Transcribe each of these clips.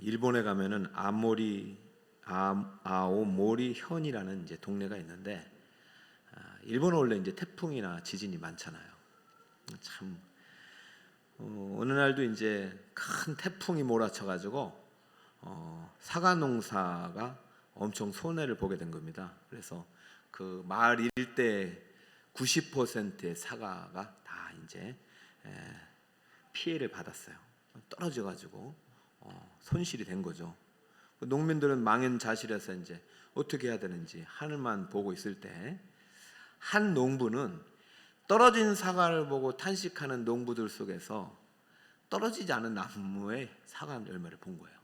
일본에 가면은 아오모리 현이라는 이제 동네가 있는데, 일본은 원래 이제 태풍이나 지진이 많잖아요. 참 어느 날도 이제 큰 태풍이 몰아쳐가지고 사과 농사가 엄청 손해를 보게 된 겁니다. 그래서 그 마을 일대 90%의 사과가 다 이제 피해를 받았어요. 떨어져가지고 손실이 된 거죠. 농민들은 망연자실해서 이제 어떻게 해야 되는지 하늘만 보고 있을 때, 한 농부는 떨어진 사과를 보고 탄식하는 농부들 속에서 떨어지지 않은 나무의 사과 열매를 본 거예요.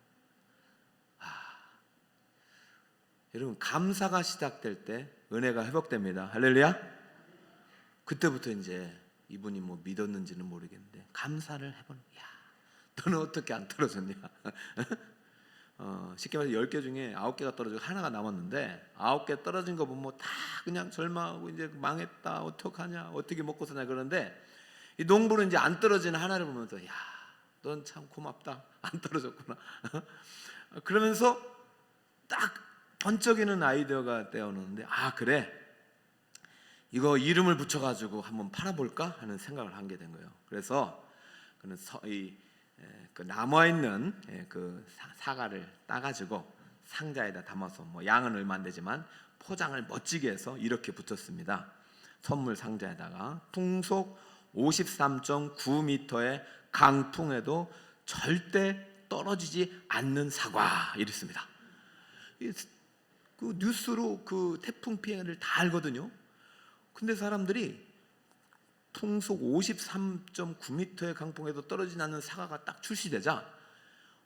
여러분, 감사가 시작될 때 은혜가 회복됩니다. 할렐루야. 그때부터 이제 이분이 뭐 믿었는지는 모르겠는데 감사를 해보는, 야, 너는 어떻게 안 떨어졌냐? 쉽게 말해서 10개 중에 9개가 떨어지고 하나가 남았는데, 9개 떨어진 거 보면 다 그냥 절망하고 이제 망했다, 어떡하냐, 어떻게 먹고 사냐 그러는데, 이 농부는 이제 안 떨어지는 하나를 보면서, 야, 넌 참 고맙다, 안 떨어졌구나. 그러면서 딱 번쩍이는 아이디어가 떼어오는데, 그래, 이거 이름을 붙여가지고 한번 팔아볼까 하는 생각을 하게 된 거예요. 그래서 그는 그 남아있는 그 사과를 따가지고 상자에다 담아서, 뭐 양은 얼마 안 되지만 포장을 멋지게 해서 이렇게 붙였습니다. 선물 상자에다가 풍속 53.9m의 강풍에도 절대 떨어지지 않는 사과, 이랬습니다. 그 뉴스로 그 태풍 피해를 다 알거든요. 근데 사람들이 풍속 53.9m의 강풍에도 떨어지지 않는 사과가 딱 출시되자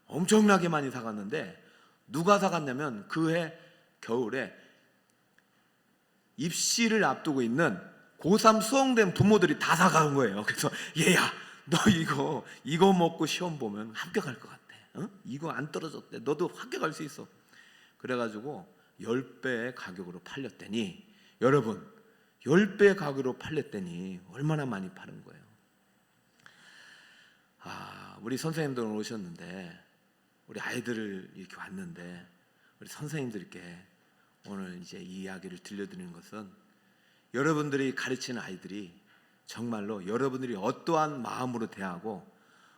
엄청나게 많이 사갔는데, 누가 사갔냐면 그해 겨울에 입시를 앞두고 있는 고3 수험생 부모들이 다 사간 거예요. 그래서 얘야, 너 이거 먹고 시험 보면 합격할 것 같아. 이거 안 떨어졌대. 너도 합격할 수 있어. 그래가지고 10배의 가격으로 팔렸더니, 여러분, 10배의 가격으로 팔렸더니 얼마나 많이 파는 거예요. 우리 선생님들 오셨는데, 우리 아이들을 이렇게 왔는데, 우리 선생님들께 오늘 이제 이 이야기를 들려드리는 것은, 여러분들이 가르치는 아이들이 정말로 여러분들이 어떠한 마음으로 대하고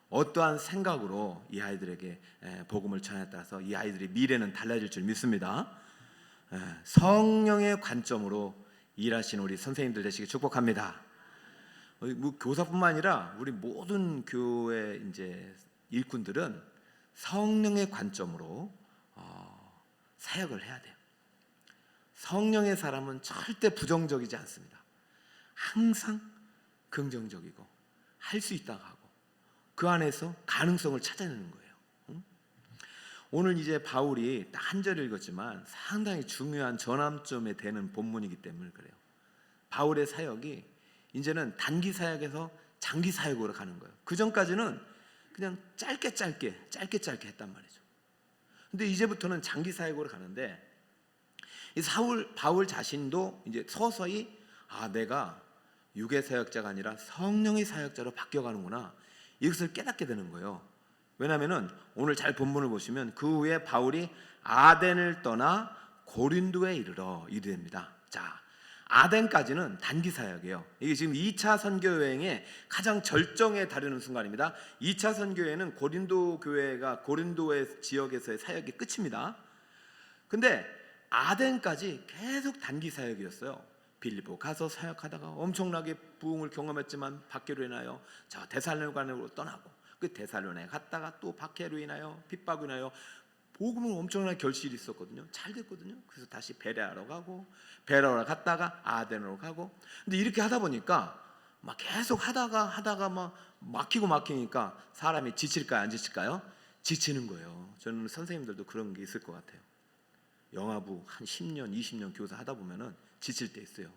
어떠한 생각으로 이 아이들에게 복음을 전하에 따라서 이 아이들의 미래는 달라질 줄 믿습니다. 성령의 관점으로 일하시는 우리 선생님들 되시길 축복합니다. 뭐 교사뿐만 아니라 우리 모든 교회 이제 일꾼들은 성령의 관점으로 사역을 해야 돼요. 성령의 사람은 절대 부정적이지 않습니다. 항상 긍정적이고 할 수 있다고 하고 그 안에서 가능성을 찾아내는 거예요. 오늘 이제 바울이 딱 한 절 읽었지만 상당히 중요한 전환점에 되는 본문이기 때문에 그래요. 바울의 사역이 이제는 단기 사역에서 장기 사역으로 가는 거예요. 그 전까지는 그냥 짧게 했단 말이죠. 근데 이제부터는 장기 사역으로 가는데, 이 바울 자신도 이제 서서히 내가 육의 사역자가 아니라 성령의 사역자로 바뀌어가는구나, 이것을 깨닫게 되는 거예요. 왜냐하면 오늘 잘 본문을 보시면 그 후에 바울이 아덴을 떠나 고린도에 이르러 이르됩니다. 자, 아덴까지는 단기 사역이에요. 이게 지금 2차 선교 여행의 가장 절정에 다루는 순간입니다. 2차 선교 여행은 고린도 교회가 고린도의 지역에서의 사역이 끝입니다. 근데 아덴까지 계속 단기 사역이었어요. 빌립보 가서 사역하다가 엄청나게 부흥을 경험했지만 박해로 인하여 데살로니가로 떠나고, 그 데살로니가에 갔다가 또 박해로 인하여 핍박으로 인하여 복음은 엄청나게 결실이 있었거든요. 잘 됐거든요. 그래서 다시 베레아로 가고, 베레아로 갔다가 아덴으로 가고. 근데 이렇게 하다 보니까 막 계속 하다가 막 막히니까 사람이 지칠까요, 안 지칠까요? 지치는 거예요. 저는 선생님들도 그런 게 있을 것 같아요. 영화부 한 10년, 20년 교사 하다 보면은 지칠 때 있어요.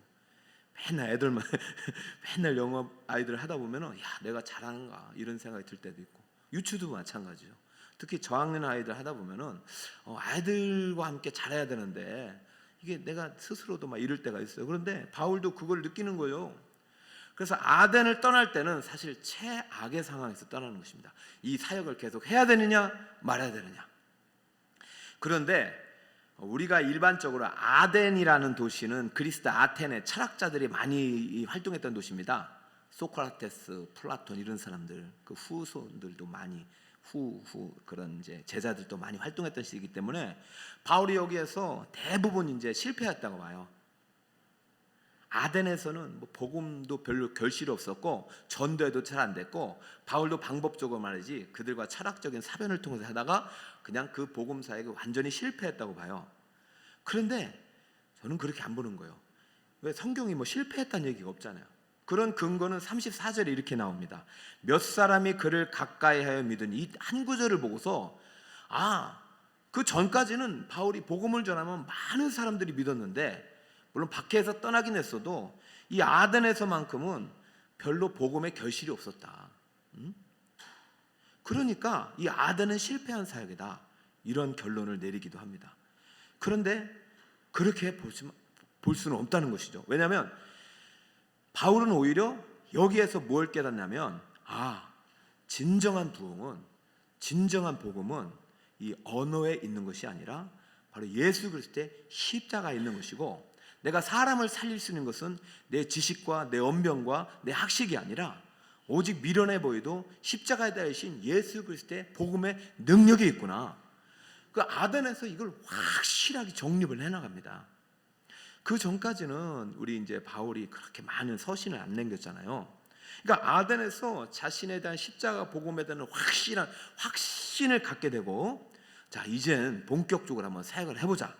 맨날 영화 아이들 하다 보면은 내가 잘하는가 이런 생각이 들 때도 있고, 유치도 마찬가지죠. 특히 저학년 아이들 하다 보면은 아이들과 함께 잘해야 되는데 이게 내가 스스로도 막 이럴 때가 있어요. 그런데 바울도 그걸 느끼는 거예요. 그래서 아덴을 떠날 때는 사실 최악의 상황에서 떠나는 것입니다. 이 사역을 계속 해야 되느냐 말아야 되느냐. 그런데 우리가 일반적으로 아덴이라는 도시는 그리스 아테네 철학자들이 많이 활동했던 도시입니다. 소크라테스, 플라톤 이런 사람들, 그 후손들도 많이 그런 이제 제자들도 많이 활동했던 시기이기 때문에 바울이 여기에서 대부분 이제 실패했다고 봐요. 아덴에서는 뭐 복음도 별로 결실이 없었고 전도에도 잘 안 됐고 바울도 방법적으로 말이지 그들과 철학적인 사변을 통해서 하다가 그냥 그 복음 사역에 완전히 실패했다고 봐요. 그런데 저는 그렇게 안 보는 거예요. 왜 성경이 뭐 실패했다는 얘기가 없잖아요. 그런 근거는 34절에 이렇게 나옵니다. 몇 사람이 그를 가까이하여 믿은 이 한 구절을 보고서 그 전까지는 바울이 복음을 전하면 많은 사람들이 믿었는데 물론 밖에서 떠나긴 했어도 이 아덴에서만큼은 별로 복음의 결실이 없었다. 그러니까 이 아덴은 실패한 사역이다. 이런 결론을 내리기도 합니다. 그런데 그렇게 볼 수는 없다는 것이죠. 왜냐하면 바울은 오히려 여기에서 뭘 깨닫냐면 진정한 부흥은, 진정한 복음은 이 언어에 있는 것이 아니라 바로 예수 그리스도의 십자가에 있는 것이고, 내가 사람을 살릴 수 있는 것은 내 지식과 내 언변과 내 학식이 아니라 오직 미련해 보여도 십자가에 달리신 예수 그리스도의 복음의 능력이 있구나. 그 아덴에서 이걸 확실하게 정립을 해나갑니다. 그 전까지는 우리 이제 바울이 그렇게 많은 서신을 안 남겼잖아요. 그러니까 아덴에서 자신에 대한 십자가 복음에 대한 확실한 확신을 갖게 되고, 자 이젠 본격적으로 한번 사역을 해보자.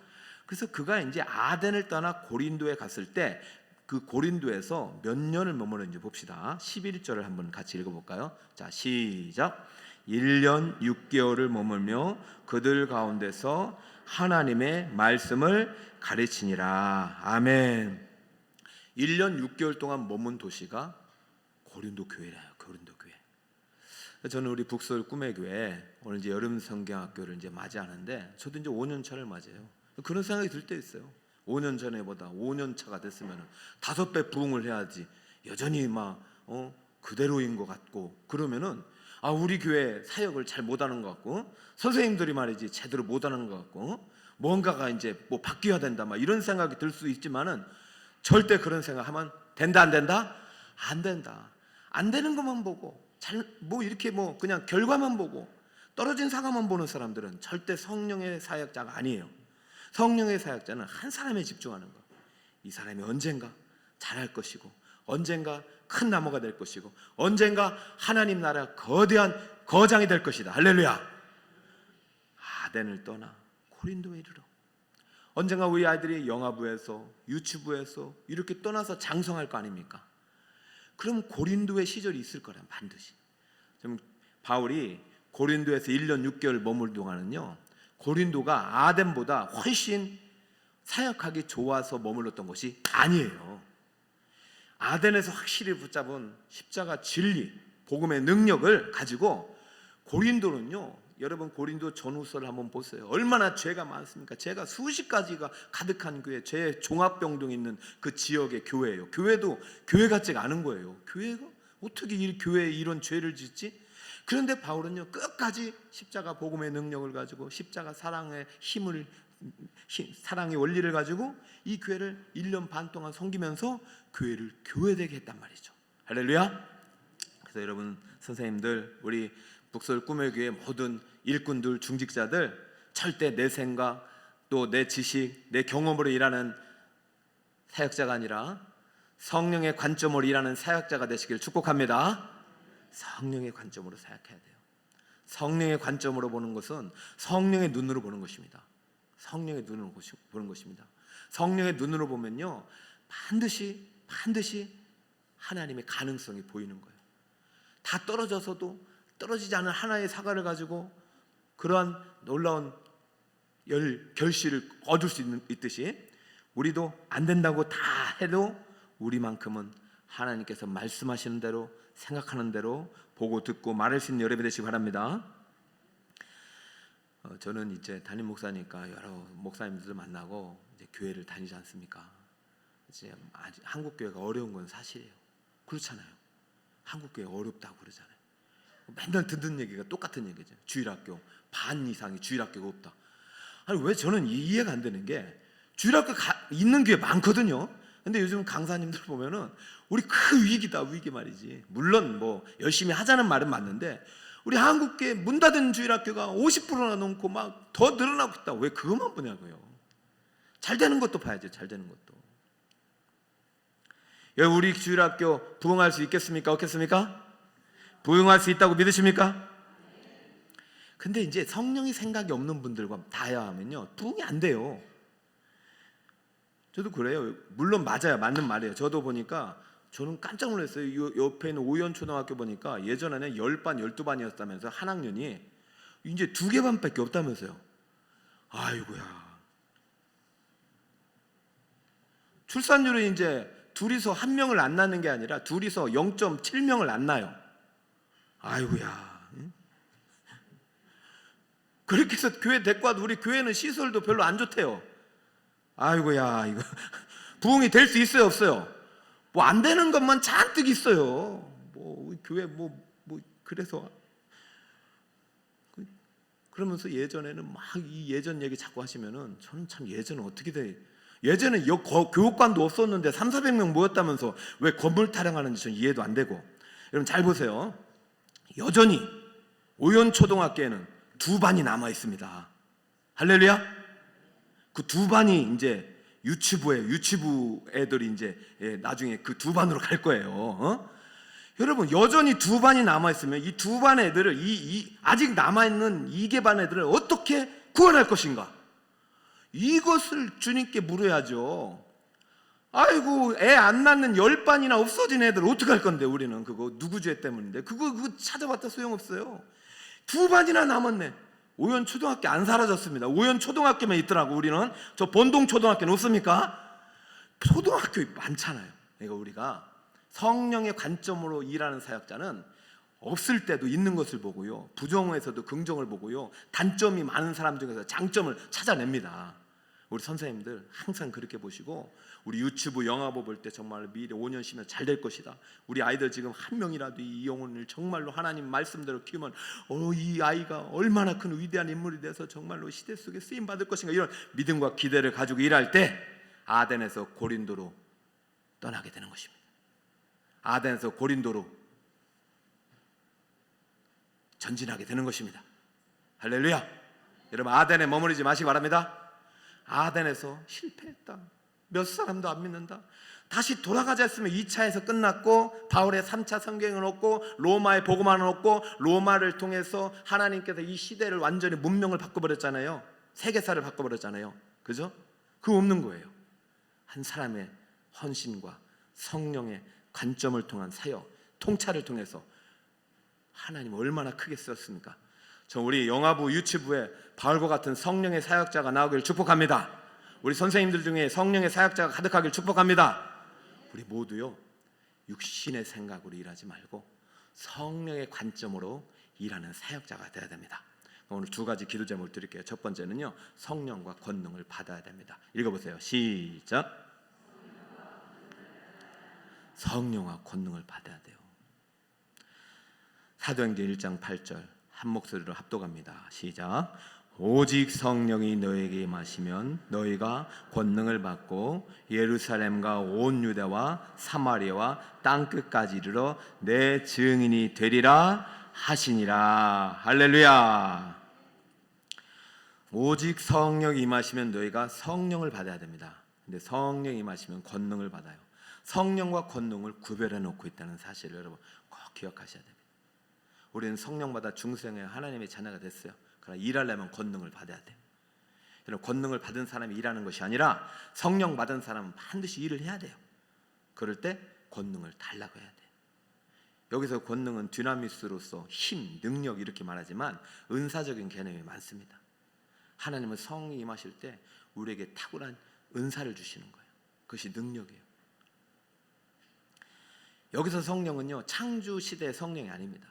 그래서 그가 이제 아덴을 떠나 고린도에 갔을 때 그 고린도에서 몇 년을 머무르는지 봅시다. 11절을 한번 같이 읽어볼까요? 자 시작. 1년 6개월을 머물며 그들 가운데서 하나님의 말씀을 가르치니라. 아멘. 1년 6개월 동안 머문 도시가 고린도 교회래요. 고린도 교회. 저는 우리 북서울 꿈의 교회 오늘 이제 여름 성경학교를 이제 맞이하는데 저도 이제 5년 차를 맞이해요. 그런 생각이 들 때 있어요. 5년 전에보다 5년 차가 됐으면 5배 부흥을 해야지 여전히 막 그대로인 것 같고, 그러면은 우리 교회 사역을 잘 못하는 것 같고 선생님들이 말이지 제대로 못하는 것 같고 뭔가가 이제 뭐 바뀌어야 된다 막 이런 생각이 들 수 있지만은 절대 그런 생각하면 된다 안 된다? 안 된다. 안 되는 것만 보고 뭐 이렇게 뭐 그냥 결과만 보고 떨어진 사과만 보는 사람들은 절대 성령의 사역자가 아니에요. 성령의 사역자는 한 사람에 집중하는 거. 이 사람이 언젠가 잘할 것이고 언젠가 큰 나무가 될 것이고 언젠가 하나님 나라 거대한 거장이 될 것이다. 할렐루야. 아덴을 떠나 고린도에 이르러 언젠가 우리 아이들이 영화부에서 유치부에서 이렇게 떠나서 장성할 거 아닙니까? 그럼 고린도의 시절이 있을 거란 반드시. 지금 바울이 고린도에서 1년 6개월 머물 동안은요, 고린도가 아덴보다 훨씬 사역하기 좋아서 머물렀던 것이 아니에요. 아덴에서 확실히 붙잡은 십자가 진리, 복음의 능력을 가지고 고린도는요, 여러분 고린도 전후서를 한번 보세요. 얼마나 죄가 많습니까? 죄가 수십 가지가 가득한 교회, 죄 종합병동이 있는 그 지역의 교회예요. 교회도 교회 같지가 않은 거예요. 교회가 어떻게 이 교회에 이런 죄를 짓지? 그런데 바울은요 끝까지 십자가 복음의 능력을 가지고 십자가 사랑의 힘을, 사랑의 원리를 가지고 이 교회를 1년 반 동안 섬기면서 교회를 교회되게 했단 말이죠. 할렐루야. 그래서 여러분 선생님들, 우리 북서울 꿈의 교회 모든 일꾼들, 중직자들, 절대 내 생각 또 내 지식, 내 경험으로 일하는 사역자가 아니라 성령의 관점으로 일하는 사역자가 되시길 축복합니다. 성령의 관점으로 사역해야 돼요. 성령의 관점으로 보는 것은 성령의 눈으로 보는 것입니다. 성령의 눈으로 보는 것입니다. 성령의 눈으로 보면요 반드시 하나님의 가능성이 보이는 거예요. 다 떨어져서도 떨어지지 않은 하나의 사과를 가지고 그러한 놀라운 결실을 얻을 수 있듯이 우리도 안 된다고 다 해도 우리만큼은 하나님께서 말씀하시는 대로, 생각하는 대로 보고 듣고 말할 수 있는 여러분이 되시기 바랍니다. 저는 이제 담임 목사니까 여러 목사님들을 만나고 이제 교회를 다니지 않습니까? 이제 한국 교회가 어려운 건 사실이에요. 그렇잖아요. 한국 교회 어렵다고 그러잖아요. 맨날 듣는 얘기가 똑같은 얘기죠. 주일학교 반 이상이 주일학교가 없다. 아니 왜 저는 이해가 안 되는 게 주일학교 있는 교회 많거든요. 근데 요즘 강사님들 보면은 우리 큰 위기다 위기 말이지. 물론 뭐 열심히 하자는 말은 맞는데 우리 한국교회 문 닫은 주일학교가 50%나 넘고 막 더 늘어나고 있다. 왜 그것만 보냐고요. 잘 되는 것도 봐야죠. 잘 되는 것도. 여기 우리 주일학교 부흥할 수 있겠습니까? 없겠습니까? 부흥할 수 있다고 믿으십니까? 근데 이제 성령이 생각이 없는 분들과 다야 하면요 부흥이 안 돼요. 저도 그래요. 물론 맞아요. 맞는 말이에요. 저도 보니까 저는 깜짝 놀랐어요. 옆에 있는 오연초등학교 보니까 예전에는 10반, 12반이었다면서 한 학년이 이제 2개 반밖에 없다면서요. 아이고야. 출산율이 이제 둘이서 한 명을 안 낳는 게 아니라 둘이서 0.7명을 안 낳아요. 아이고야. 그렇게 해서 교회 데리고 와도 우리 교회는 시설도 별로 안 좋대요. 아이고야 이거 부흥이 될 수 있어요 없어요? 뭐 안 되는 것만 잔뜩 있어요. 뭐 교회 뭐 그래서 그러면서 예전에는 막 이 예전 얘기 자꾸 하시면은 저는 참 예전은 어떻게 돼? 예전에 교육관도 없었는데 300~400명 모였다면서 왜 건물 타령하는지 전 이해도 안 되고. 여러분 잘 보세요. 여전히 오연초등학교에는 2반이 남아 있습니다. 할렐루야. 그 2반이 이제 유치부 애들이 이제 나중에 그 2반으로 갈 거예요. 여러분 여전히 2반이 남아 있으면 이 2반 애들을 아직 남아 있는 2개 반 애들을 어떻게 구원할 것인가? 이것을 주님께 물어야죠. 아이고 애 안 낳는 10반이나 없어진 애들 어떡할 건데 우리는 그거 누구 죄 때문인데 그거 찾아봤다 소용없어요. 2반이나 남았네. 오연초등학교 안 사라졌습니다. 오연초등학교만 있더라고. 우리는 저 본동초등학교는 없습니까? 초등학교 많잖아요. 그러니까 우리가 성령의 관점으로 일하는 사역자는 없을 때도 있는 것을 보고요, 부정에서도 긍정을 보고요, 단점이 많은 사람 중에서 장점을 찾아냅니다. 우리 선생님들 항상 그렇게 보시고 우리 유튜브 영화보 볼 때 정말 미래 5년 10년 잘 될 것이다. 우리 아이들 지금 한 명이라도 이 영혼을 정말로 하나님 말씀대로 키우면 이 아이가 얼마나 큰 위대한 인물이 돼서 정말로 시대 속에 쓰임 받을 것인가, 이런 믿음과 기대를 가지고 일할 때 아덴에서 고린도로 떠나게 되는 것입니다. 아덴에서 고린도로 전진하게 되는 것입니다. 할렐루야. 여러분 아덴에 머무르지 마시기 바랍니다. 아덴에서 실패했다. 몇 사람도 안 믿는다. 다시 돌아가자 했으면 2차에서 끝났고 바울의 3차 성경을 얻고 로마의 복음만을 얻고 로마를 통해서 하나님께서 이 시대를 완전히 문명을 바꿔버렸잖아요. 세계사를 바꿔버렸잖아요. 그죠? 그거 없는 거예요. 한 사람의 헌신과 성령의 관점을 통한 사역, 통찰을 통해서 하나님 얼마나 크게 썼습니까? 저 우리 영화부 유치부에 바울과 같은 성령의 사역자가 나오기를 축복합니다. 우리 선생님들 중에 성령의 사역자가 가득하기를 축복합니다. 우리 모두요 육신의 생각으로 일하지 말고 성령의 관점으로 일하는 사역자가 되어야 됩니다. 오늘 2가지 기도 제목을 드릴게요. 첫 번째는요, 성령과 권능을 받아야 됩니다. 읽어보세요. 시작. 성령과 권능을 받아야 돼요. 사도행전 1장 8절 한 목소리로 합독합니다. 시작. 오직 성령이 너에게 임하시면 너희가 권능을 받고 예루살렘과 온 유대와 사마리아와 땅끝까지 이르러 내 증인이 되리라 하시니라. 할렐루야. 오직 성령이 임하시면 너희가 성령을 받아야 됩니다. 근데 성령이 임하시면 권능을 받아요. 성령과 권능을 구별해 놓고 있다는 사실을 여러분 꼭 기억하셔야 됩니다. 우리는 성령받아 중생의 하나님의 자녀가 됐어요. 그러나 일하려면 권능을 받아야 돼요. 여러분 권능을 받은 사람이 일하는 것이 아니라 성령 받은 사람은 반드시 일을 해야 돼요. 그럴 때 권능을 달라고 해야 돼요. 여기서 권능은 디나미스로서 힘, 능력 이렇게 말하지만 은사적인 개념이 많습니다. 하나님은 성이 임하실 때 우리에게 탁월한 은사를 주시는 거예요. 그것이 능력이에요. 여기서 성령은요 창조 시대의 성령이 아닙니다.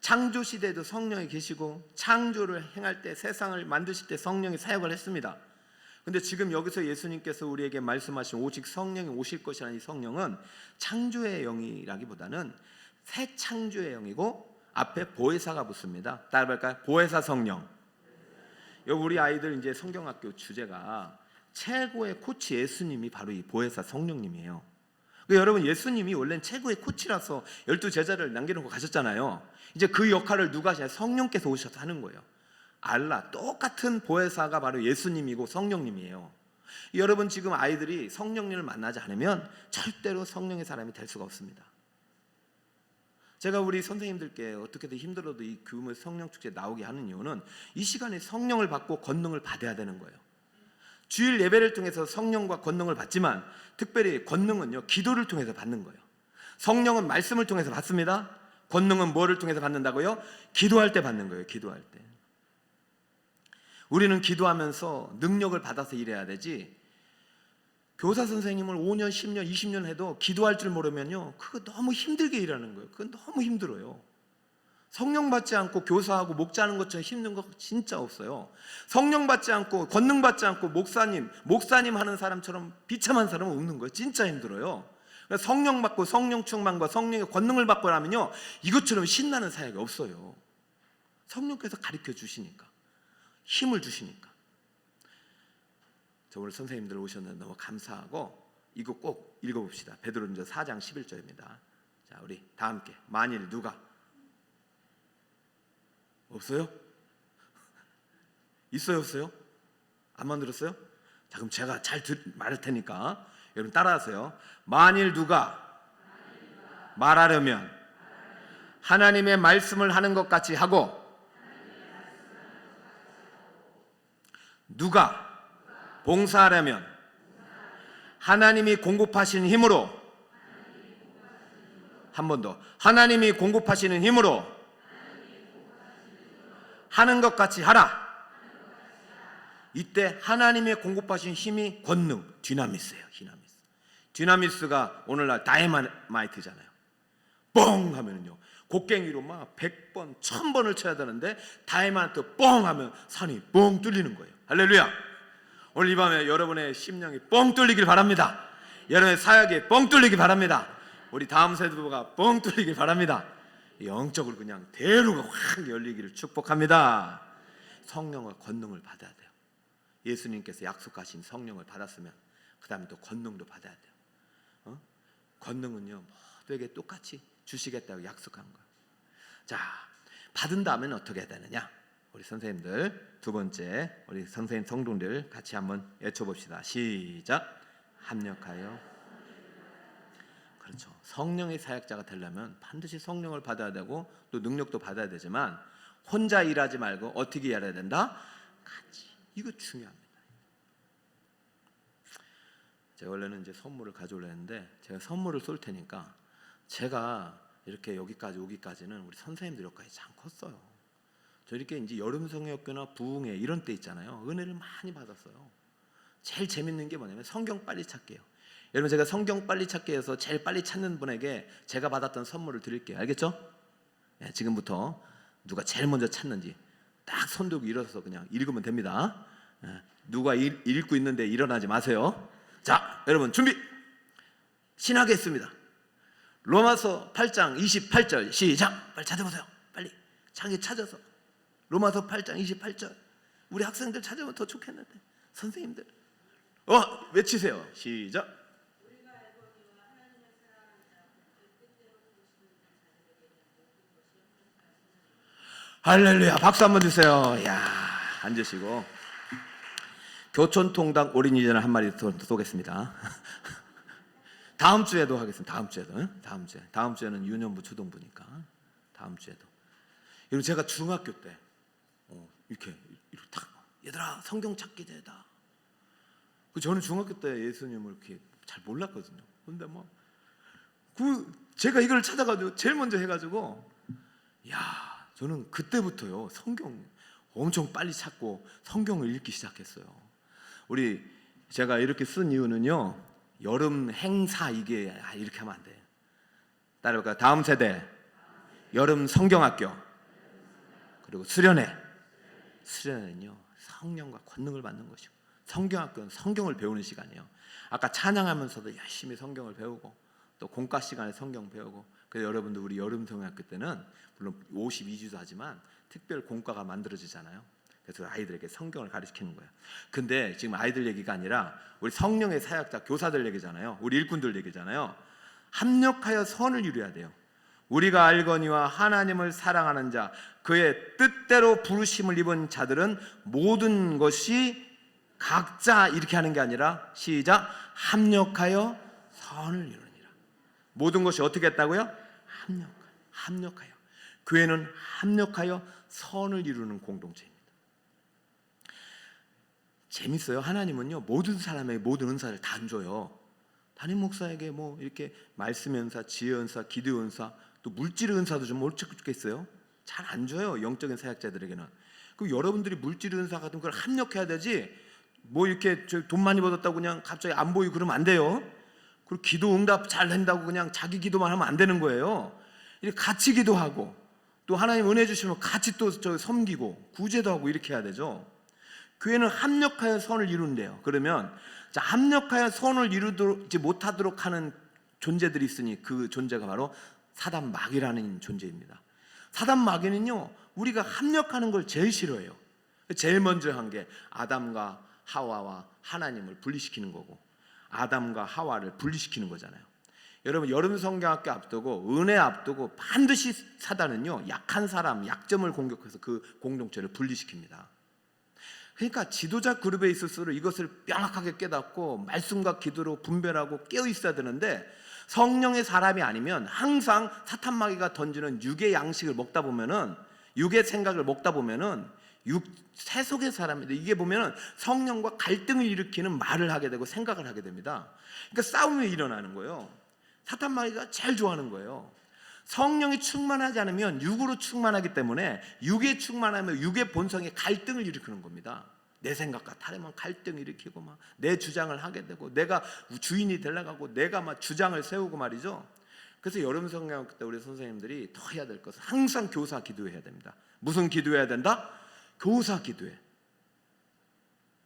창조 시대에도 성령이 계시고 창조를 행할 때 세상을 만드실 때 성령이 사역을 했습니다. 그런데 지금 여기서 예수님께서 우리에게 말씀하신 오직 성령이 오실 것이라는 이 성령은 창조의 영이라기보다는 새 창조의 영이고 앞에 보혜사가 붙습니다. 따라볼까요? 보혜사 성령. 여기 우리 아이들 이제 성경학교 주제가 최고의 코치 예수님이 바로 이 보혜사 성령님이에요. 그러니까 여러분, 예수님이 원래는 최고의 코치라서 12제자를 남겨놓고 가셨잖아요. 이제 그 역할을 누가 하시냐? 성령께서 오셔서 하는 거예요. 알라, 똑같은 보혜사가 바로 예수님이고 성령님이에요. 여러분, 지금 아이들이 성령님을 만나지 않으면 절대로 성령의 사람이 될 수가 없습니다. 제가 우리 선생님들께 어떻게든 힘들어도 이 규모 성령 축제에 나오게 하는 이유는 이 시간에 성령을 받고 권능을 받아야 되는 거예요. 주일 예배를 통해서 성령과 권능을 받지만 특별히 권능은요, 기도를 통해서 받는 거예요. 성령은 말씀을 통해서 받습니다. 권능은 뭐를 통해서 받는다고요? 기도할 때 받는 거예요. 기도할 때. 우리는 기도하면서 능력을 받아서 일해야 되지, 교사 선생님을 5년, 10년, 20년 해도 기도할 줄 모르면요, 그거 너무 힘들게 일하는 거예요. 그건 너무 힘들어요. 성령 받지 않고 교사하고 목자하는 것처럼 힘든 거 진짜 없어요. 성령 받지 않고 권능 받지 않고 목사님 하는 사람처럼 비참한 사람은 없는 거예요. 진짜 힘들어요. 성령 받고 성령 충만과 성령의 권능을 받고 나면요, 이것처럼 신나는 사역이 없어요. 성령께서 가르쳐 주시니까, 힘을 주시니까. 저 오늘 선생님들 오셨는데 너무 감사하고, 이거 꼭 읽어봅시다. 베드로전서 4장 11절입니다. 자, 우리 다 함께. 만일 누가 없어요? 있어요, 없어요? 안 만들었어요? 자, 그럼 제가 잘 말할 테니까 여러분 따라하세요. 만일 누가 말하려면 하나님의 말씀을 하는 것 같이 하고, 누가 봉사하려면 하나님이 공급하시는 힘으로, 한 번 더, 하나님이 공급하시는 힘으로 하는 것 같이 하라. 이때 하나님의 공급하신 힘이 권능, 디나미스예요. 디나미스가 오늘날 다이너마이트잖아요. 뻥 하면은요, 곡괭이로 막 100번, 1000번을 쳐야 되는데 다이너마이트 뻥 하면 산이 뻥 뚫리는 거예요. 할렐루야. 오늘 이 밤에 여러분의 심령이 뻥 뚫리길 바랍니다. 여러분의 사역이 뻥 뚫리길 바랍니다. 우리 다음 세대가 뻥 뚫리길 바랍니다. 영적으로 그냥 대로가 확 열리기를 축복합니다. 성령과 권능을 받아야 돼요. 예수님께서 약속하신 성령을 받았으면 그 다음에 또 권능도 받아야 돼요. 권능은요, 모두에게 똑같이 주시겠다고 약속한 거예요. 자, 받은 다음에는 어떻게 해야 되느냐? 우리 선생님들 두 번째, 우리 선생님 성도들 같이 한번 외쳐봅시다. 시작. 합력하여. 그렇죠. 성령의 사역자가 되려면 반드시 성령을 받아야 되고 또 능력도 받아야 되지만 혼자 일하지 말고 어떻게 일해야 된다? 같이. 이거 중요합니다. 제가 원래는 이제 선물을 가져오려 했는데 제가 선물을 쏠 테니까 제가 이렇게 여기까지 오기까지는 우리 선생님들 역할이 참 컸어요. 저 이렇게 이제 여름성역교나 부흥회 이런 때 있잖아요. 은혜를 많이 받았어요. 제일 재밌는 게 뭐냐면 성경 빨리 찾기예요. 여러분, 제가 성경 빨리 찾기에서 제일 빨리 찾는 분에게 제가 받았던 선물을 드릴게요. 알겠죠? 네, 지금부터 누가 제일 먼저 찾는지 딱 손 들고 일어서서 그냥 읽으면 됩니다. 네, 누가 읽고 있는데 일어나지 마세요. 자, 여러분 준비. 신하겠습니다. 로마서 8장 28절 시작. 빨리 찾아보세요. 빨리 창에 찾아서 로마서 8장 28절. 우리 학생들 찾으면 더 좋겠는데 선생님들 외치세요. 시작. 할렐루야. 박수 한번 주세요. 야, 앉으시고 교촌통닭 오리지널 한 마리 더 쏘겠습니다. 다음 주에도 하겠습니다. 다음 주에는 유년부 초등부니까 다음 주에도. 여러분, 제가 중학교 때 이렇게 탁, 얘들아 성경 찾기 대회다. 저는 중학교 때 예수님을 이렇게 잘 몰랐거든요. 근데 제가 이걸 찾아가지고 제일 먼저 해가지고, 저는 그때부터요 성경 엄청 빨리 찾고 성경을 읽기 시작했어요. 제가 이렇게 쓴 이유는요, 여름 행사 이게 이렇게 하면 안 돼. 따라볼까요? 다음 세대 여름 성경학교, 그리고 수련회는요 성령과 권능을 받는 것이고, 성경학교는 성경을 배우는 시간이에요. 아까 찬양하면서도 열심히 성경을 배우고 또 공과 시간에 성경 배우고. 그래서 여러분들 우리 여름 성경학교 때는 물론 52주도 하지만 특별 공과가 만들어지잖아요. 그래서 아이들에게 성경을 가르치는 거예요. 근데 지금 아이들 얘기가 아니라 우리 성령의 사역자 교사들 얘기잖아요. 우리 일꾼들 얘기잖아요. 합력하여 선을 이루어야 돼요. 우리가 알거니와 하나님을 사랑하는 자, 그의 뜻대로 부르심을 입은 자들은 모든 것이 각자 이렇게 하는 게 아니라 시작, 합력하여 선을 이루느니라. 모든 것이 어떻게 했다고요? 합력하여. 교회는 합력하여 선을 이루는 공동체입니다. 재밌어요. 하나님은요, 모든 사람에게 모든 은사를 다 안 줘요. 담임 목사에게 뭐 이렇게 말씀 은사, 지혜 은사, 기도 은사, 또 물질 은사도 좀 어떻게 좋겠어요? 잘 안 줘요. 영적인 사역자들에게는. 그럼 여러분들이 물질 은사 같은 걸 합력해야 되지. 뭐 이렇게 돈 많이 벌었다고 그냥 갑자기 안 보이고 그러면 안 돼요. 그리고 기도 응답 잘 된다고 그냥 자기 기도만 하면 안 되는 거예요. 이렇게 같이 기도하고 또 하나님 은혜 주시면 같이 또 섬기고 구제도 하고 이렇게 해야 되죠. 교회는 합력하여 선을 이룬대요. 그러면 자, 합력하여 선을 이루지 못하도록 하는 존재들이 있으니 그 존재가 바로 사단 마귀라는 존재입니다. 사단 마귀는요, 우리가 합력하는 걸 제일 싫어해요. 제일 먼저 한 게 아담과 하와와 하나님을 분리시키는 거고, 아담과 하와를 분리시키는 거잖아요. 여러분, 여름 성경학교 앞두고 은혜 앞두고 반드시 사단은요, 약한 사람, 약점을 공격해서 그 공동체를 분리시킵니다. 그러니까 지도자 그룹에 있을수록 이것을 명확하게 깨닫고 말씀과 기도로 분별하고 깨어 있어야 되는데, 성령의 사람이 아니면 항상 사탄 마귀가 던지는 육의 양식을 먹다 보면은, 육의 생각을 먹다 보면은 세속의 사람인데, 이게 보면은 성령과 갈등을 일으키는 말을 하게 되고 생각을 하게 됩니다. 그러니까 싸움이 일어나는 거예요. 사탄 마귀가 제일 좋아하는 거예요. 성령이 충만하지 않으면 육으로 충만하기 때문에, 육에 충만하면 육의 본성에 갈등을 일으키는 겁니다. 내 생각과 다르면 갈등을 일으키고 막 내 주장을 하게 되고, 내가 주인이 되려고 하고 내가 막 주장을 세우고 말이죠. 그래서 여름 성경학교 때 우리 선생님들이 더 해야 될 것은 항상 교사 기도해야 됩니다. 무슨 기도해야 된다? 교사 기도해.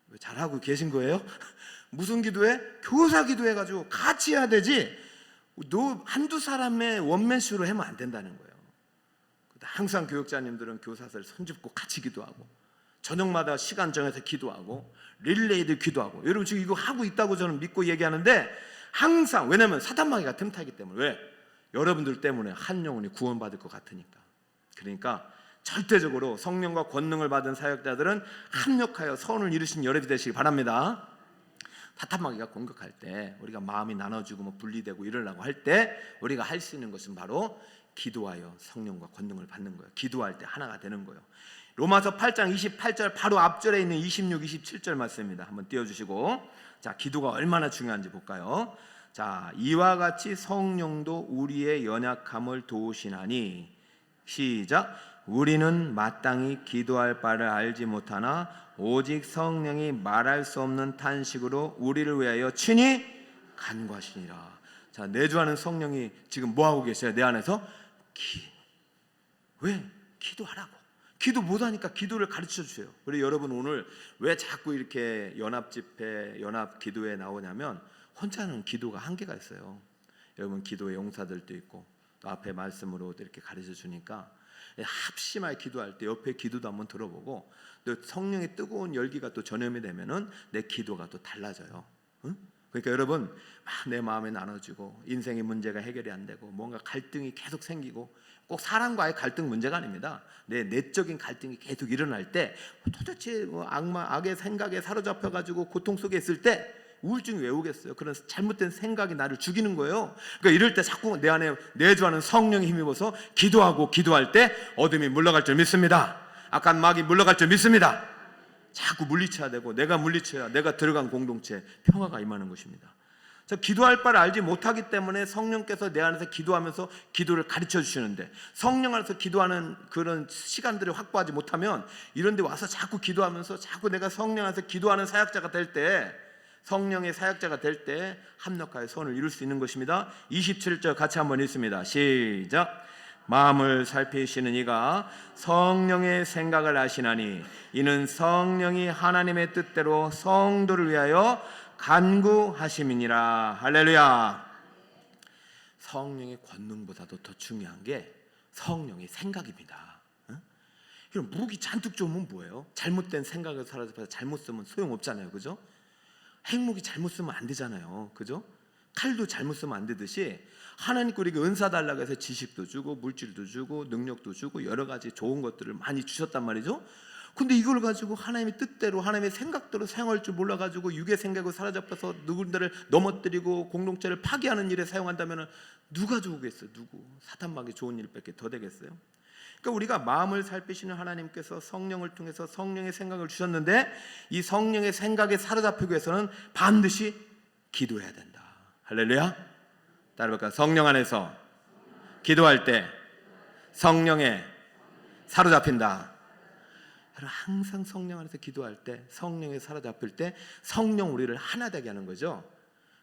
왜 잘하고 계신 거예요? 무슨 기도해? 교사 기도해가지고 같이 해야 되지, 너 한두 사람의 원맨쇼로 하면 안 된다는 거예요. 항상 교육자님들은 교사들 손잡고 같이 기도하고, 저녁마다 시간 정해서 기도하고, 릴레이도 기도하고. 여러분 지금 이거 하고 있다고 저는 믿고 얘기하는데, 항상, 왜냐하면 사단 마귀가 틈타기 때문에. 왜? 여러분들 때문에 한 영혼이 구원받을 것 같으니까. 그러니까 절대적으로 성령과 권능을 받은 사역자들은 합력하여 선을 이루신 여러분이 되시기 바랍니다. 사탄 마귀가 공격할 때, 우리가 마음이 나눠지고 뭐 분리되고 이러려고 할 때 우리가 할 수 있는 것은 바로 기도하여 성령과 권능을 받는 거예요. 기도할 때 하나가 되는 거예요. 로마서 8장 28절 바로 앞절에 있는 26, 27절 말씀입니다. 한번 띄워주시고, 자, 기도가 얼마나 중요한지 볼까요? 자, 이와 같이 성령도 우리의 연약함을 도우시나니, 시작, 우리는 마땅히 기도할 바를 알지 못하나 오직 성령이 말할 수 없는 탄식으로 우리를 위하여 친히 간구하시니라. 자, 내주하는 성령이 지금 뭐 하고 계세요? 내 안에서 왜? 기도하라고. 기도 못하니까 기도를 가르쳐 주세요. 우리 여러분 오늘 왜 자꾸 이렇게 연합 집회, 연합 기도에 나오냐면, 혼자는 기도가 한계가 있어요. 여러분 기도의 용사들도 있고 또 앞에 말씀으로 이렇게 가르쳐 주니까 합심하게 기도할 때 옆에 기도도 한번 들어보고, 또 성령의 뜨거운 열기가 또 전염이 되면은 내 기도가 또 달라져요. 응? 그러니까 여러분 막 내 마음에 나눠지고 인생의 문제가 해결이 안 되고 뭔가 갈등이 계속 생기고, 꼭 사람과의 갈등 문제가 아닙니다. 내 내적인 갈등이 계속 일어날 때, 도대체 악의 생각에 사로잡혀 가지고 고통 속에 있을 때 우울증이 왜 오겠어요? 그런 잘못된 생각이 나를 죽이는 거예요. 그러니까 이럴 때 자꾸 내 안에 내주하는 성령이 힘입어서 기도하고, 기도할 때 어둠이 물러갈 줄 믿습니다. 악한 마귀 물러갈 줄 믿습니다. 자꾸 물리쳐야 되고, 내가 물리쳐야 내가 들어간 공동체 평화가 임하는 것입니다. 자, 기도할 바를 알지 못하기 때문에 성령께서 내 안에서 기도하면서 기도를 가르쳐 주시는데, 성령 안에서 기도하는 그런 시간들을 확보하지 못하면 이런 데 와서 자꾸 기도하면서 자꾸 내가 성령 안에서 기도하는 사역자가 될 때, 성령의 사역자가 될 때 합력하여 선을 이룰 수 있는 것입니다. 27절 같이 한번 읽습니다. 시작. 마음을 살피시는 이가 성령의 생각을 아시나니 이는 성령이 하나님의 뜻대로 성도를 위하여 간구하심이니라. 할렐루야. 성령의 권능보다도 더 중요한 게 성령의 생각입니다. 이런 무기 잔뜩 좋으면 뭐예요? 잘못된 생각을 사로잡아서 잘못 쓰면 소용없잖아요, 그죠? 핵무기 잘못 쓰면 안 되잖아요, 그죠? 칼도 잘못 쓰면 안 되듯이 하나님께 우리에게 은사 달라고 해서 지식도 주고 물질도 주고 능력도 주고 여러 가지 좋은 것들을 많이 주셨단 말이죠. 근데 이걸 가지고 하나님의 뜻대로 하나님의 생각대로 사용할 줄 몰라가지고 육의 생각을 사로잡아서 누군가를 넘어뜨리고 공동체를 파괴하는 일에 사용한다면 누가 좋겠어요? 누구? 사탄막이 좋은 일밖에 더 되겠어요? 그러니까 우리가 마음을 살피시는 하나님께서 성령을 통해서 성령의 생각을 주셨는데 이 성령의 생각에 사로잡히기 위해서는 반드시 기도해야 된다. 할렐루야. 따라볼까요? 성령 안에서 기도할 때 성령에 사로잡힌다. 항상 성령 안에서 기도할 때 성령에 사로잡힐 때 성령 우리를 하나 되게 하는 거죠.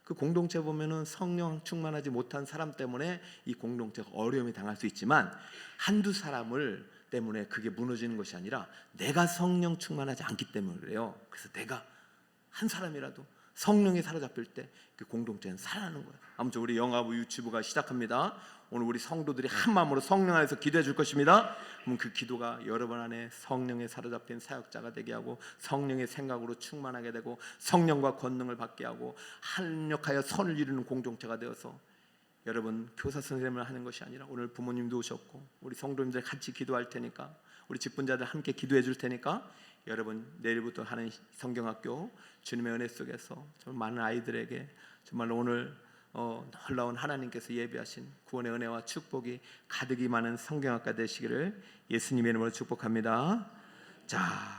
그 공동체 보면은 성령 충만하지 못한 사람 때문에 이 공동체가 어려움이 당할 수 있지만 한두 사람을 때문에 그게 무너지는 것이 아니라 내가 성령 충만하지 않기 때문에 그래요. 그래서 내가 한 사람이라도 성령에 사로잡힐 때 그 공동체는 살아나는 거예요. 아무튼 우리 영아부 유치부가 시작합니다. 오늘 우리 성도들이 한 마음으로 성령 안에서 기도해 줄 것입니다. 그럼 그 기도가 여러분 안에 성령에 사로잡힌 사역자가 되게 하고 성령의 생각으로 충만하게 되고 성령과 권능을 받게 하고 합력하여 선을 이루는 공동체가 되어서 여러분 교사 선생님을 하는 것이 아니라 오늘 부모님도 오셨고 우리 성도님들 같이 기도할 테니까 우리 직분자들 함께 기도해 줄 테니까 여러분 내일부터 하는 성경학교 주님의 은혜 속에서 정말 많은 아이들에게 정말 오늘 놀라운 하나님께서 예비하신 구원의 은혜와 축복이 가득히 많은 성경학과 되시기를 예수님의 이름으로 축복합니다. 자.